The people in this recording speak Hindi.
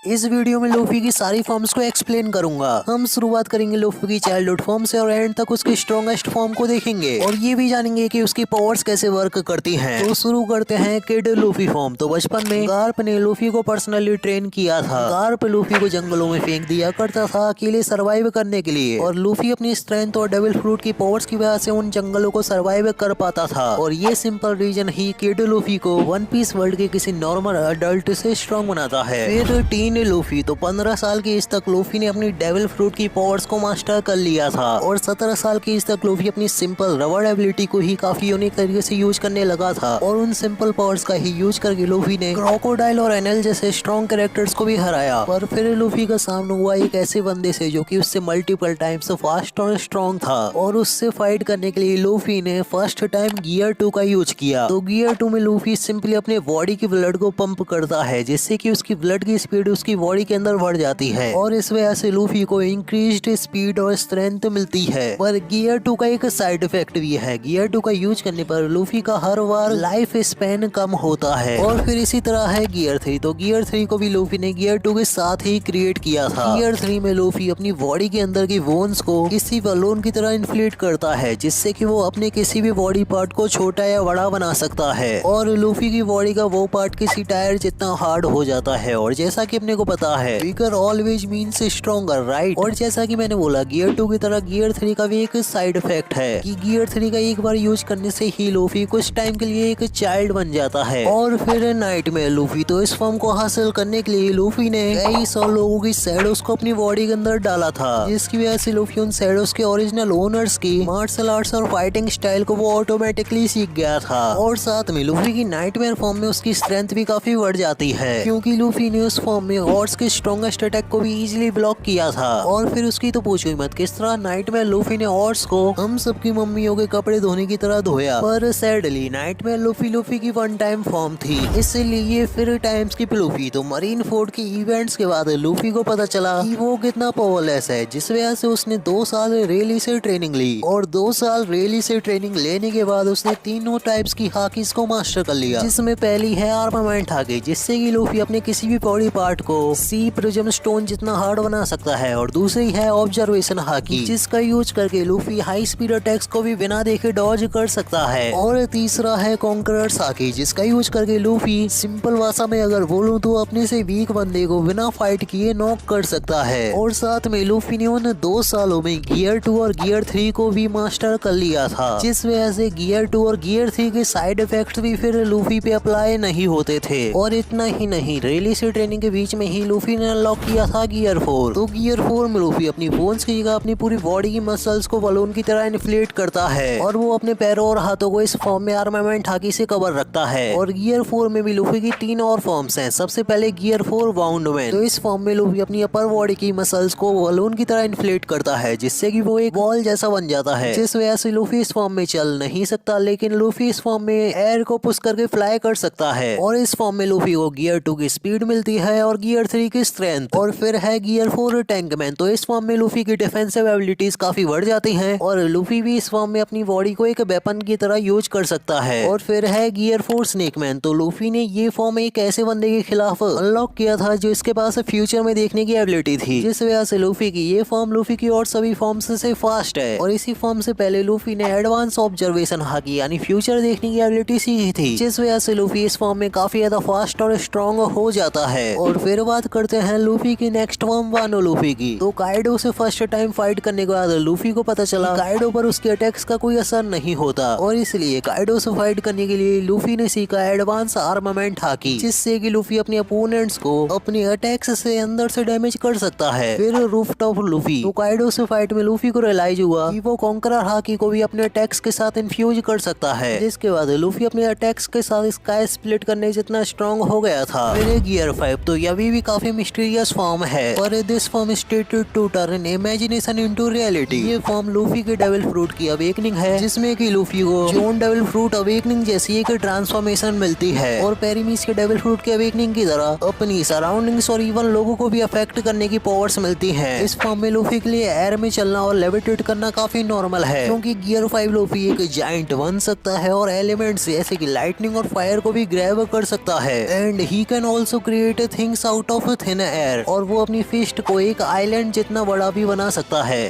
इस वीडियो में लूफी की सारी फॉर्म्स को एक्सप्लेन करूंगा। हम शुरुआत करेंगे लूफी की चाइल्डहुड फॉर्म से और एंड तक उसकी स्ट्रॉन्गेस्ट फॉर्म को देखेंगे और ये भी जानेंगे कि उसकी पावर्स कैसे वर्क करती हैं। तो शुरू करते हैं किड लूफी फॉर्म। तो बचपन में गार्प ने लूफी को पर्सनली ट्रेन किया था। गार्प लूफी को जंगलों में फेंक दिया करता था अकेले सर्वाइव करने के लिए, और लूफी अपनी स्ट्रेंथ और डेविल फ्रूट की पावर्स की वजह से उन जंगलों को सर्वाइव कर पाता था। और ये सिंपल रीजन ही किड लूफी को वन पीस वर्ल्ड के किसी नॉर्मल अडल्ट से स्ट्रॉन्ग बनाता है। फिर टीन लूफी। तो 15 साल की एज तक लूफी ने अपनी डेविल फ्रूट की पावर्स को मास्टर कर लिया था, और 17 साल की एज तक लूफी अपनी सिंपल रबड़ एबिलिटी को ही काफी यूनिक तरीके से यूज करने लगा था, और उन सिंपल पावर्स का ही यूज करके लूफी ने क्रोकोडाइल और एनएल जैसे स्ट्रॉन्ग कैरेक्टर्स को भी हराया। पर फिर लूफी का सामना हुआ एक ऐसे बंदे से जो कि उससे मल्टीपल टाइम्स फास्ट और स्ट्रॉन्ग था, और उससे फाइट करने के लिए लूफी ने फर्स्ट टाइम गियर 2 का यूज किया। तो गियर 2 में लूफी सिंपली अपने बॉडी की ब्लड को पंप करता है, जिससे कि उसकी ब्लड की स्पीड उसकी बॉडी के अंदर बढ़ जाती है, और इस वजह से लूफी को इंक्रीज्ड स्पीड और स्ट्रेंथ मिलती है। पर गियर 2 का एक साइड इफेक्ट भी है। गियर 2 का यूज करने पर लूफी का हर बार लाइफ स्पैन कम होता है। और फिर इसी तरह है गियर 3। तो गियर 3 को भी लूफी ने गियर 2 के साथ ही क्रिएट किया था। गियर 3 में लूफी अपनी बॉडी के अंदर की बोन्स को किसी बलून की तरह इन्फ्लेट करता है, जिससे कि वो अपने किसी भी बॉडी पार्ट को छोटा या बड़ा बना सकता है, और लूफी की बॉडी का वो पार्ट किसी टायर जितना हार्ड हो जाता है। और जैसा कि अपने को पता है बिगर ऑलवेज मीन्स स्ट्रॉन्गर, राइट। और जैसा कि मैंने बोला गियर 2 की तरह गियर 3 का भी एक साइड इफेक्ट है कि गियर 3 का एक बार यूज करने से ही लूफी कुछ टाइम के लिए एक चाइल्ड बन जाता है। और फिर नाइटमेयर लूफी। तो इस फॉर्म को हासिल करने के लिए लूफी ने कई 100 लोगों की शैडोज को अपनी बॉडी के अंदर डाला था, जिसकी वजह से लूफी उन शैडोज के ओरिजिनल ओनर्स की मार्शल आर्ट्स और फाइटिंग स्टाइल को वो ऑटोमेटिकली सीख गया था। और साथ में लूफी की नाइटमेयर फॉर्म में उसकी स्ट्रेंथ भी काफी बढ़ जाती है, क्योंकि लूफी ने उस फॉर्म में हॉर्स के स्ट्रॉन्गेस्ट अटैक को भी इजीली ब्लॉक किया था। और फिर उसकी तो पूछो ही मत किस तरह नाइटमेयर लूफी ने हॉर्स को हम सबकी मम्मियों के कपड़े धोने की तरह धोया। पर सैडली नाइटमेयर लूफी की वन टाइम फॉर्म थी, इसलिए ये फिर टाइम स्किप लूफी। तो मरीन फोर्ड के इवेंट्स के बाद लूफी को पता चला कि वो कितना पावरलेस है, जिस वजह से उसने 2 साल रेली से ट्रेनिंग ली, और 2 साल रेली से ट्रेनिंग लेने के बाद उसने तीनों टाइप्स की हाकीज को मास्टर कर लिया, जिसमें पहली है आर्मामेंट हाकी, जिससे कि लूफी अपने किसी भी बॉडी पार्ट को सी प्रिज्म स्टोन जितना हार्ड बना सकता है, और दूसरी है ऑब्जर्वेशन हाकी, जिसका यूज करके लूफी हाई स्पीड अटैक्स को भी बिना देखे डॉज कर सकता है, और तीसरा है कॉन्करर्स हाकी, जिसका यूज करके लूफी सिंपल भाषा में अगर बोलूं तो अपने से वीक बंदे को बिना फाइट किए नॉक कर सकता है। और साथ में लूफी ने उन 2 सालों में गियर 2 और गियर 3 को भी मास्टर कर लिया था, जिस वजह से गियर 2 और गियर 3 के साइड इफेक्ट्स भी फिर लूफी पे अप्लाई नहीं होते थे। और इतना ही नहीं, रेली से ट्रेनिंग के बीच में ही लूफी ने अनलॉक किया था गियर 4। तो गियर 4 में लूफी अपनी बोन्स की जगह अपनी पूरी बॉडी की मसल्स को बलून की तरह इन्फ्लेट करता है, और वो अपने पैरों और हाथों को इस फॉर्म में आर्मामेंट हाकी से कवर रखता है। और गियर 4 में भी लूफी की 3 और फॉर्म्स हैं। सबसे पहले गियर 4 बाउंड मैन। तो इस फॉर्म में लूफी अपनी अपर बॉडी की मसल्स को बलून की तरह इन्फ्लेट करता है, जिससे कि वो एक बॉल जैसा बन जाता है, जिस वजह से लूफी इस फॉर्म में चल नहीं सकता, लेकिन लूफी इस फॉर्म में एयर को पुश करके फ्लाई कर सकता है। और इस फॉर्म में लूफी को गियर 2 की स्पीड मिलती है और गियर 3 की स्ट्रेंथ। और फिर है गियर 4 टैंकमैन। तो इस फॉर्म में लूफी की डिफेंसिव एबिलिटीज काफी बढ़ जाती हैं, और लूफी भी इस फॉर्म में अपनी बॉडी को एक वेपन की तरह यूज कर सकता है। और फिर है गियर 4 स्नेकमैन। तो लूफी ने ये फॉर्म एक ऐसे बंदे के खिलाफ अनलॉक किया था जो इसके पास फ्यूचर में देखने की एबिलिटी थी, जिस वजह से लूफी की ये फॉर्म लूफी की और सभी फॉर्म्स से फास्ट है। और इसी फॉर्म से पहले लूफी ने एडवांस ऑब्जर्वेशन हाकी यानी फ्यूचर देखने की एबिलिटी सीखी थी, जिस वजह से लूफी इस फॉर्म में काफी ज्यादा फास्ट और स्ट्रॉन्ग हो जाता है। और फिर बात करते हैं लूफी की नेक्स्ट फॉर्म वानो लूफी की। तो काइडो से फर्स्ट टाइम फाइट करने के बाद लूफी को पता चला काइडो पर उसके अटैक्स का कोई असर नहीं होता, और इसलिए काइडो से फाइट करने के लिए लूफी ने सीखा एडवांस आर्मामेंट हाकी, जिससे कि लूफी अपने अपोनेंट्स को अपने अटैक्स से अंदर से डैमेज कर सकता है। फिर रूफटॉप लूफी। तो काइडो से फाइट में लूफी को रियलाइज हुआ कि वो कॉन्करर हाकी को भी अपने अटैक्स के साथ इन्फ्यूज कर सकता है, जिसके बाद लूफी अपने अटैक्स के साथ स्काई स्प्लिट करने जितना स्ट्रॉन्ग हो गया था। फिर गियर 5। तो यह भी काफी मिस्टीरियस फॉर्म है, पर this form stated to turn imagination into reality. ये फॉर्म लूफी के डेविल फ्रूट की अवेकनिंग है, जिसमें कि लूफी को जॉन डेविल फ्रूट अवेकनिंग जैसी एक ट्रांसफॉर्मेशन मिलती है, और पेरीमीस के डेविल फ्रूट के अवेकनिंग की तरह अपनी सराउंडिंग्स और इवन लोगों को भी अफेक्ट करने की पावर्स मिलती हैं। इस फॉर्म में लूफी के लिए एयर में चलना और लेविटेट करना काफी नॉर्मल है, क्योंकि गियर 5 लूफी एक जायंट बन सकता है और एलिमेंट्स जैसे कि लाइटनिंग और फायर को भी ग्रैब कर सकता है, and he can also create things out of thin air और वो अपनी फिस्ट को एक आइलैंड जितना बड़ा भी बना सकता है।